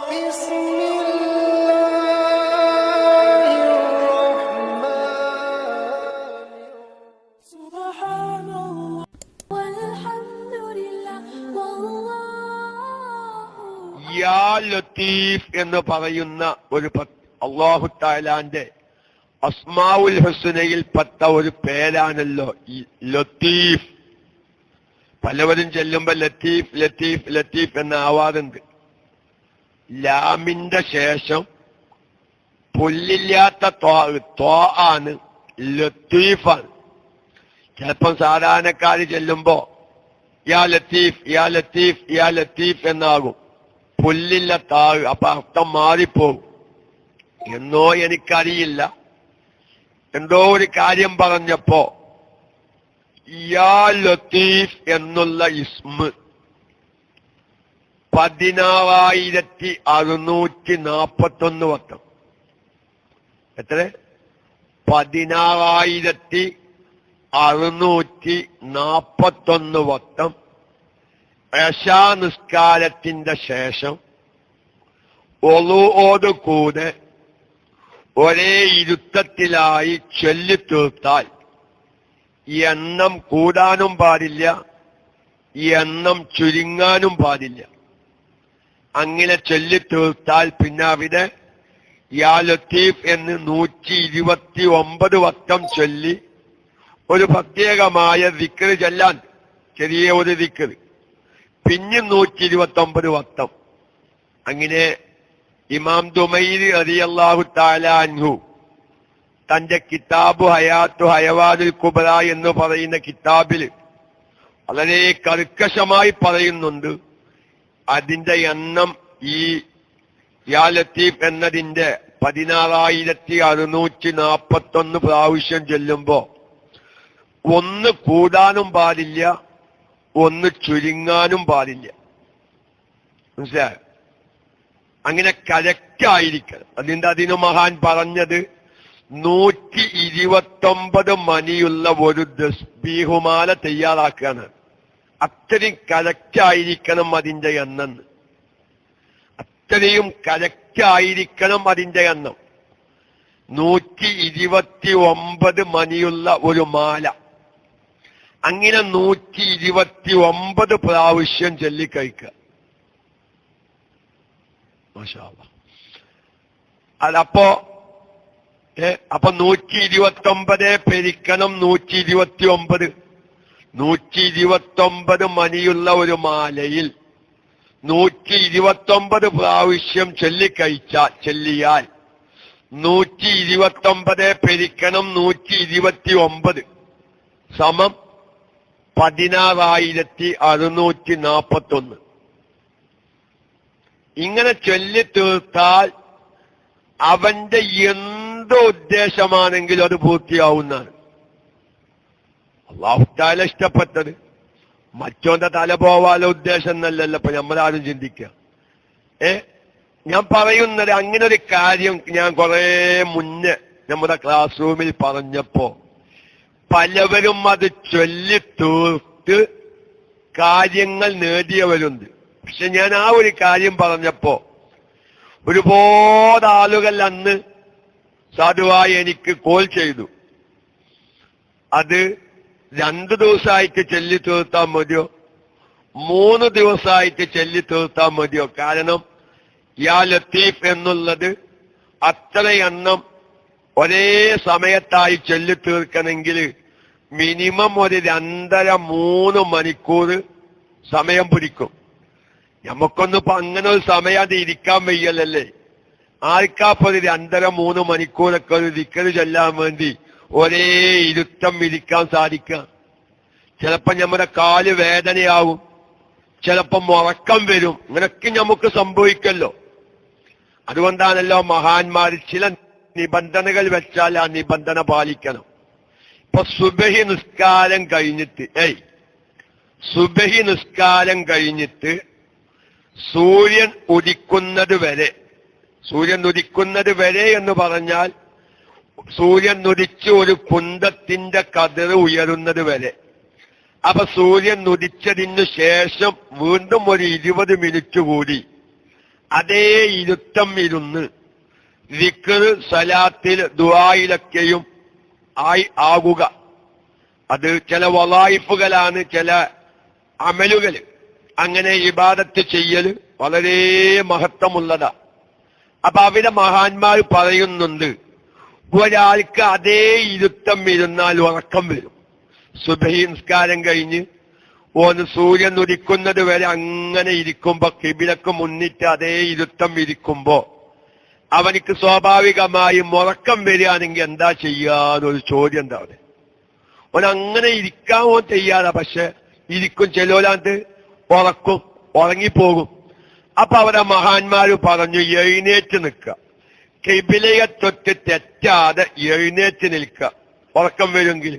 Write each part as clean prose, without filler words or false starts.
യാ ലത്തീഫ് എന്ന് പറയുന്ന ഒരു അല്ലാഹു തആലാന്റെ അസ്മാഉൽ ഹുസ്നയിൽപ്പെട്ട ഒരു പേരാണല്ലോ ഈ ലത്തീഫ്. പലവരും ചെല്ലുമ്പോ ലത്തീഫ് ലത്തീഫ് ലത്തീഫ് എന്ന് ആവാറുണ്ട്. ലാമിന്റെ ശേഷം പുല്ലില്ലാത്ത ത്വാ ആണ്, ലത്തീഫാണ്. ചിലപ്പം സാധാരണക്കാര് ചെല്ലുമ്പോ യാ ലത്തീഫ് യാ ലത്തീഫ് യാ ലത്തീഫ് എന്നാകും, പുല്ലില്ല താഴ്. അപ്പൊ അർത്ഥം മാറിപ്പോകും. എന്നോ എനിക്കറിയില്ല, എന്തോ ഒരു കാര്യം പറഞ്ഞപ്പോ യാ ലത്തീഫ് എന്നുള്ള ഇസ്മ് 16,641 വട്ടം. എത്ര? 16,641 വട്ടം ഇശാ നിസ്കാരത്തിന്റെ ശേഷം ഒളുഓട് കൂടെ ഒരേ ഇരുത്തത്തിലായി ചൊല്ലിത്തീർത്താൽ എണ്ണം കൂടാനും പാടില്ല, എണ്ണം ചുരുങ്ങാനും പാടില്ല. അങ്ങനെ ചൊല്ലിത്തീർത്താൽ പിന്നെ അവിടെ യാ ലത്തീഫ് എന്ന് 129 വട്ടം ചൊല്ലി ഒരു പ്രത്യേകമായ ദിക്ർ ചൊല്ലാൻ, ചെറിയ ഒരു ദിക്ർ, പിന്നെ 129 വട്ടം. അങ്ങനെ ഇമാം ദുമൈരി റളിയല്ലാഹു തആല അൻഹു തന്റെ കിതാബ് ഹയാത്തു ഹയവാനുൽ കുബ്ര എന്ന് പറയുന്ന കിതാബിൽ വളരെ കർക്കശമായി പറയുന്നുണ്ട്. അതിന്റെ എണ്ണം ഈ യാ ലത്തീഫ് എന്നതിന്റെ 16,641 പ്രാവശ്യം ചൊല്ലുമ്പോ ഒന്ന് കൂടാനും പാടില്ല, ഒന്ന് ചുരുങ്ങാനും പാടില്ല. മനസ്സിലായോ? അങ്ങനെ കറക്റ്റായിരിക്കണം. അതിന് മഹാൻ പറഞ്ഞത് 129 മണിയുള്ള ഒരു തസ്ബീഹുമാല തയ്യാറാക്കുകയാണ്. അത്രയും കറക്റ്റായിരിക്കണം അതിന്റെ എണ്ണം, അത്രയും കറക്റ്റായിരിക്കണം അതിന്റെ എണ്ണം. 129 മണിയുള്ള ഒരു മാല, അങ്ങനെ 129 പ്രാവശ്യം ചൊല്ലിക്കഴിക്കുക. മാഷാ അല്ലാഹ്. അതപ്പോ 129 പെരിക്കണം 129. 129 മണിയുള്ള ഒരു മാലയിൽ 129 പ്രാവശ്യം ചൊല്ലിയാൽ 129 പെരിക്കണം 129 സമം 16,641. ഇങ്ങനെ ചൊല്ലിത്തീർത്താൽ അവന്റെ എന്ത് ഉദ്ദേശമാണെങ്കിലും അത് പൂർത്തിയാവുന്നതാണ്. അല്ലാഹു തആല ഇഷ്ടപ്പെട്ടത് മറ്റോന്റെ തല പോവാല ഉദ്ദേശം എന്നല്ലല്ലോ ഇപ്പൊ നമ്മളാരും ചിന്തിക്കുക. ഞാൻ പറയുന്നത് അങ്ങനെ ഒരു കാര്യം ഞാൻ കുറെ മുന്നേ നമ്മുടെ ക്ലാസ് റൂമിൽ പറഞ്ഞപ്പോ പലവരും അത് ചൊല്ലിത്തീർത്ത് കാര്യങ്ങൾ നേടിയവരുണ്ട്. പക്ഷെ ഞാൻ ആ ഒരു കാര്യം പറഞ്ഞപ്പോ ഒരുപാട് ആളുകൾ അന്ന് സാധുവായി എനിക്ക് കോൾ ചെയ്തു. അത് 2 ദിവസമായിട്ട് ചൊല്ലിത്തീർത്താൽ മതിയോ, 3 ദിവസമായിട്ട് ചൊല്ലിത്തീർത്താൽ മതിയോ? കാരണം യാ ലത്തീഫ് എന്നുള്ളത് അത്ര എണ്ണം ഒരേ സമയത്തായി ചൊല്ലിത്തീർക്കണമെങ്കിൽ മിനിമം ഒരു 2.5-3 മണിക്കൂർ സമയം പിടിക്കും. നമുക്കൊന്നും ഇപ്പൊ അങ്ങനെ ഒരു സമയം അത് ഇരിക്കാൻ വയ്യല്ലേ. ആർക്കാപ്പൊ ഒരു 2.5-3 മണിക്കൂറൊക്കെ ഒരു ദിക്ർ ചൊല്ലാൻ വേണ്ടി ഒരേ ഇരുത്തം ഇരിക്കാൻ സാധിക്കുക? ചിലപ്പോ നമ്മുടെ കാല് വേദനയാവും, ചിലപ്പം ഉറക്കം വരും. ഇങ്ങനൊക്കെ നമുക്ക് സംഭവിക്കല്ലോ. അതുകൊണ്ടാണല്ലോ മഹാന്മാർ ചില നിബന്ധനകൾ വെച്ചാൽ ആ നിബന്ധന പാലിക്കണം. ഇപ്പൊ സുബഹി നിസ്കാരം കഴിഞ്ഞിട്ട് സൂര്യൻ ഉദിക്കുന്നത് വരെ എന്ന് പറഞ്ഞാൽ സൂര്യൻ ഉദിച്ച് ഒരു കുന്തത്തിന്റെ കതിർ ഉയരുന്നത് വരെ. അപ്പൊ സൂര്യൻ ഉദിച്ചതിനു ശേഷം വീണ്ടും ഒരു 20 മിനിറ്റ് കൂടി അതേ ഇരുത്തം ഇരുന്ന് ദിക്ർ, സലാത്തിൽ, ദുആയിലൊക്കെയും ആകുക. അത് ചില വളായിഫുകളാണ്, ചില അമലുകൾ. അങ്ങനെ ഇബാദത്ത് ചെയ്യൽ വളരെ മഹത്വമുള്ളതാ. അപ്പൊ അവിടെ മഹാന്മാർ പറയുന്നുണ്ട്, ഒരാൾക്ക് അതേ ഇരുത്തം ഇരുന്നാൽ ഉറക്കം വരും. സുബഹി നിസ്കാരം കഴിഞ്ഞ് ഓന് സൂര്യൻ ഉദിക്കുന്നത് വരെ അങ്ങനെ ഇരിക്കുമ്പോ, കിബിലക്ക് മുന്നിട്ട് അതേ ഇരുത്തം ഇരിക്കുമ്പോ അവനിക്ക് സ്വാഭാവികമായും ഉറക്കം വരികയാണെങ്കിൽ എന്താ ചെയ്യാന്നൊരു ചോദ്യം ഉണ്ടാവും. ഓനങ്ങനെ ഇരിക്കാൻ ഓൻ ചെയ്യാതെ, പക്ഷെ ഇരിക്കും. ചെലോലാണ്ട് ഉറങ്ങിപ്പോകും. അപ്പൊ അവരെ മഹാന്മാര് പറഞ്ഞു, എഴുന്നേറ്റ് നിൽക്കുക, കിബിലയെ തൊട്ട് തെറ്റാതെ എഴുന്നേറ്റ് നിൽക്കുക. ഉറക്കം വരുമെങ്കിൽ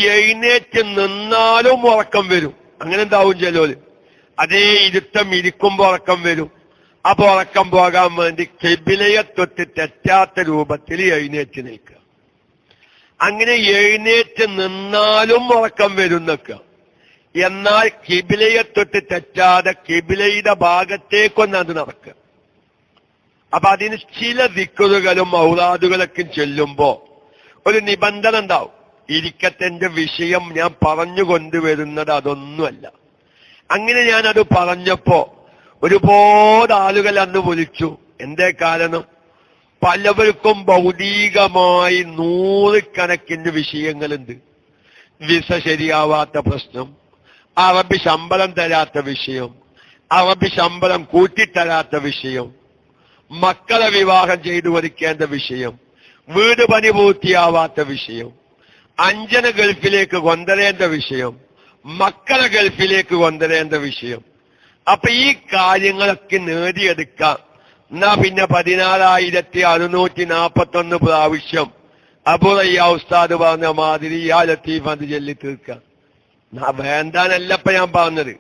എഴുന്നേറ്റ് നിന്നാലും ഉറക്കം വരും. അങ്ങനെ എന്താവും ചെലോല്, അതേ ഇരുത്തം ഇരിക്കുമ്പോ ഉറക്കം വരും. അപ്പൊ ഉറക്കം പോകാൻ വേണ്ടി കിബിലയെ തൊട്ട് തെറ്റാത്ത രൂപത്തിൽ എഴുന്നേറ്റ് നിൽക്കുക. അങ്ങനെ എഴുന്നേറ്റ് നിന്നാലും ഉറക്കം വരും നിൽക്കുക. എന്നാൽ കിബിലയെ തൊട്ട് തെറ്റാതെ കിബിലയുടെ ഭാഗത്തേക്കൊന്നത് നടക്കുക. അപ്പൊ അതിന് ചില ദിക്റുകളും ഔറാദുകളൊക്കെ ചെല്ലുമ്പോ ഒരു നിബന്ധന ഉണ്ടാവും. ഇരിക്കത്തിന്റെ വിഷയം ഞാൻ പറഞ്ഞു കൊണ്ടുവരുന്നത് അതൊന്നുമല്ല. അങ്ങനെ ഞാനത് പറഞ്ഞപ്പോ ഒരുപാട് ആളുകൾ അന്ന് വിളിച്ചു. എന്തേ കാരണം? പലവർക്കും ഭൗതികമായി 100 കണക്കിന് വിഷയങ്ങളുണ്ട്. വിസ ശരിയാവാത്ത പ്രശ്നം, അറബി ശമ്പളം തരാത്ത വിഷയം, അറബി ശമ്പളം കൂട്ടിത്തരാത്ത വിഷയം, മക്കളെ വിവാഹം ചെയ്തു കൊടുക്കേണ്ട വിഷയം, വീട് പണി പൂർത്തിയാവാത്ത വിഷയം, അഞ്ജന ഗൾഫിലേക്ക് കൊണ്ടുവരേണ്ട വിഷയം, മക്കളെ ഗൾഫിലേക്ക് കൊണ്ടുവരേണ്ട വിഷയം. അപ്പൊ ഈ കാര്യങ്ങളൊക്കെ നേടിയെടുക്കാം. എന്നാ പിന്നെ 16,641 പ്രാവശ്യം അബുറയ്യ ഉസ്താദ് പറഞ്ഞ മാതിരി യാ ലത്തീഫ് അത് ചൊല്ലി തീർക്കാം. വേണ്ടാനല്ല ഇപ്പൊ ഞാൻ പറഞ്ഞത്.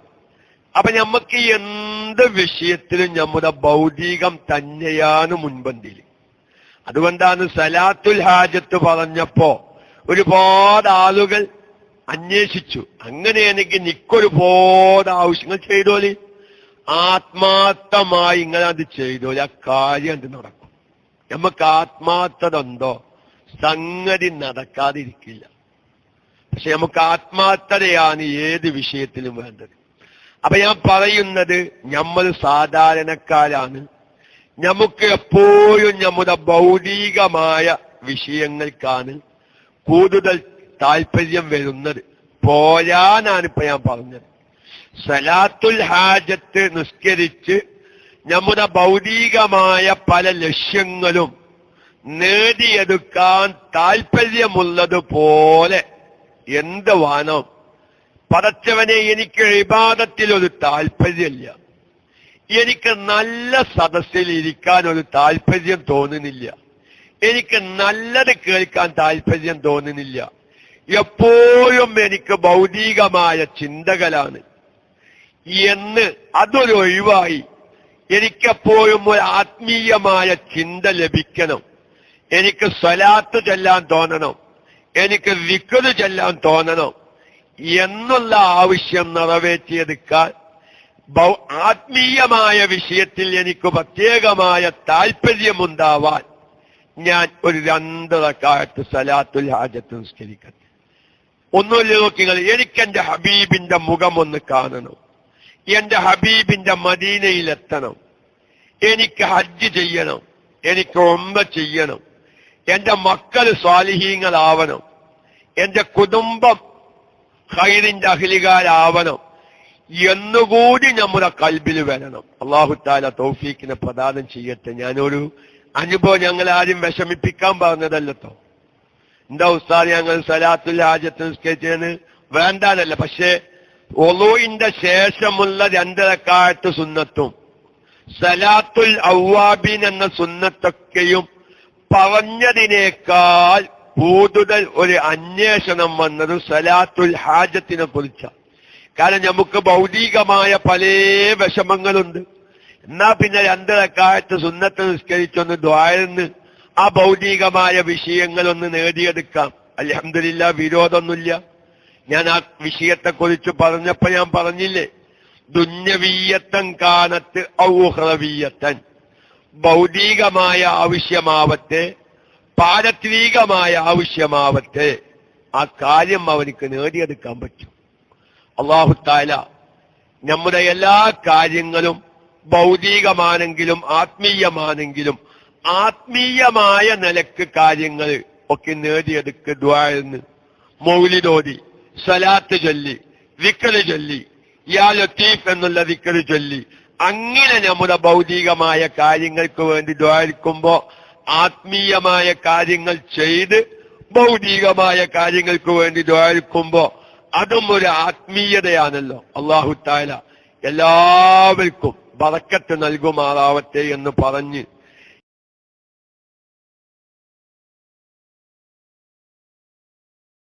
അപ്പൊ ഞമ്മക്ക് എന്ത് വിഷയത്തിലും നമ്മുടെ ഭൗതികം തന്നെയാണ് മുൻപന്തിയിൽ. അതുകൊണ്ടാണ് സലാത്തുൽ ഹാജത്ത് പറഞ്ഞപ്പോ ഒരുപാട് ആളുകൾ അന്വേഷിച്ചു. അങ്ങനെയാണെങ്കിൽ നിക്കൊരുപാട് ആവശ്യങ്ങൾ ചെയ്തോളി, ആത്മാർത്ഥമായി ഇങ്ങനെ അത് ചെയ്തോളി, ആ കാര്യം അത് നടക്കും. നമുക്ക് ആത്മാർത്ഥത ഉണ്ടോ, സംഗതി നടക്കാതിരിക്കില്ല. പക്ഷെ നമുക്ക് ആത്മാർത്ഥതയാണ് ഏത് വിഷയത്തിലും വേണ്ടത്. അപ്പൊ ഞാൻ പറയുന്നത്, നമ്മൾ സാധാരണക്കാരാണ്. നമുക്ക് എപ്പോഴും നമ്മുടെ ഭൗതികമായ വിഷയങ്ങൾക്കാണ് കൂടുതൽ താല്പര്യം വരുന്നത്. പോരാനാണിപ്പോ ഞാൻ പറഞ്ഞത്. സലാത്തുൽ ഹാജത്ത് നിസ്കരിച്ച് നമ്മുടെ ഭൗതികമായ പല ലക്ഷ്യങ്ങളും നേടിയെടുക്കാൻ താല്പര്യമുള്ളതുപോലെ എന്ത് വേണം? പടച്ചവനെ, എനിക്ക് ഇബാദത്തിലൊരു താല്പര്യമില്ല, എനിക്ക് നല്ല സദസ്സിൽ ഇരിക്കാൻ ഒരു താല്പര്യം തോന്നുന്നില്ല, എനിക്ക് നല്ലത് കേൾക്കാൻ താല്പര്യം തോന്നുന്നില്ല, എപ്പോഴും എനിക്ക് ഭൗതികമായ ചിന്തകളാണ് എന്ന് അതൊരു ഒഴിവായി എനിക്കെപ്പോഴും ഒരു ആത്മീയമായ ചിന്ത ലഭിക്കണം. എനിക്ക് സ്വലാത്ത് ചെല്ലാൻ തോന്നണം, എനിക്ക് വിക്ർ ചെല്ലാൻ തോന്നണം എന്നുള്ള ആവശ്യം നിറവേറ്റിയെടുക്കാൻ ആത്മീയമായ വിഷയത്തിൽ എനിക്ക് പ്രത്യേകമായ താല്പര്യമുണ്ടാവാൻ ഞാൻ ഒരു 2 റക്അത്ത് സലാത്തുൽ ഹാജത്ത് നിസ്കരിക്കട്ടെ. ഒന്നുമില്ല, നോക്കിങ്ങൾ, എനിക്ക് എന്റെ ഹബീബിന്റെ മുഖം ഒന്ന് കാണണം, എന്റെ ഹബീബിന്റെ മദീനയിലെത്തണം, എനിക്ക് ഹജ്ജ് ചെയ്യണം, എനിക്ക് ഉംറ ചെയ്യണം, എന്റെ മക്കൾ സ്വാലിഹീങ്ങളാവണം, എന്റെ കുടുംബം ഖൈറിന്റെ അഹ്ലികാരാവണം എന്നുകൂടി നമ്മുടെ കൽബിൽ വരണം. അല്ലാഹു തആല തൗഫീഖിനെ പ്രദാനം ചെയ്യട്ടെ. ഞാനൊരു അനുഭവം ഞങ്ങൾ ആരും വിഷമിപ്പിക്കാൻ പറഞ്ഞതല്ലോ. എന്താ ഉസ്താദ്, ഞങ്ങൾ സലാത്തുൽ ഹാജത്ത് നിസ്കരിച്ചതിന് വേണ്ടാനല്ല, പക്ഷേ ഒളൂഇന്റെ ശേഷമുള്ള 2 റക്അത്ത് സുന്നത്തും സലാത്തുൽ അവ്വാബീൻ എന്ന സുന്നത്തൊക്കെയും പറഞ്ഞതിനേക്കാൾ കൂടുതൽ ഒരു അന്വേഷണം വന്നത് സലാത്തുൽ ഹാജത്തിനെ കുറിച്ചാണ്. കാരണം നമുക്ക് ഭൗതികമായ പല വിഷമങ്ങളുണ്ട്. എന്നാ പിന്നെ 2 റക്അത്ത് സുന്നത്ത് നിസ്കരിച്ചൊന്ന് ദ്വാരന്ന് ആ ഭൗതികമായ വിഷയങ്ങളൊന്ന് നേടിയെടുക്കാം. അൽഹംദുലില്ലാ, വിരോധമൊന്നുമില്ല. ഞാൻ ആ വിഷയത്തെക്കുറിച്ച് പറഞ്ഞപ്പോ ഞാൻ പറഞ്ഞില്ലേ, ദുന്യവീയത്തൻ കാനത്ത് ഔഹ്റവീയത്തൻ, ഭൗതികമായ ആവശ്യമാവട്ടെ പാരത്രികമായ ആവശ്യമാവട്ടെ ആ കാര്യം അവനിക്ക് നേടിയെടുക്കാൻ പറ്റും. അല്ലാഹു തആല നമ്മുടെ എല്ലാ കാര്യങ്ങളും ഭൗതികമാണെങ്കിലും ആത്മീയമാണെങ്കിലും ആത്മീയമായ നിലക്ക് കാര്യങ്ങൾ ഒക്കെ നേടിയെടുക്കുക ദുആഇന്ന് മൗലിദോതി സ്വലാത്ത് ചൊല്ലി ദിക്ർ ചൊല്ലി യാ ലത്തീഫ് എന്നുള്ള ദിക്ർ ചൊല്ലി അങ്ങനെ നമ്മുടെ ഭൗതികമായ കാര്യങ്ങൾക്ക് വേണ്ടി ദുആഇക്കുമ്പോ ആത്മീയമായ കാര്യങ്ങൾ ചെയ്ത് ഭൗതികമായ കാര്യങ്ങൾക്ക് വേണ്ടി ദുആഇക്കുമ്പോ അതും ഒരു ആത്മീയതയാണല്ലോ. അല്ലാഹു തആല എല്ലാവർക്കും ബറക്കത്ത് നൽകുമാറാവട്ടെ എന്ന് പറഞ്ഞ്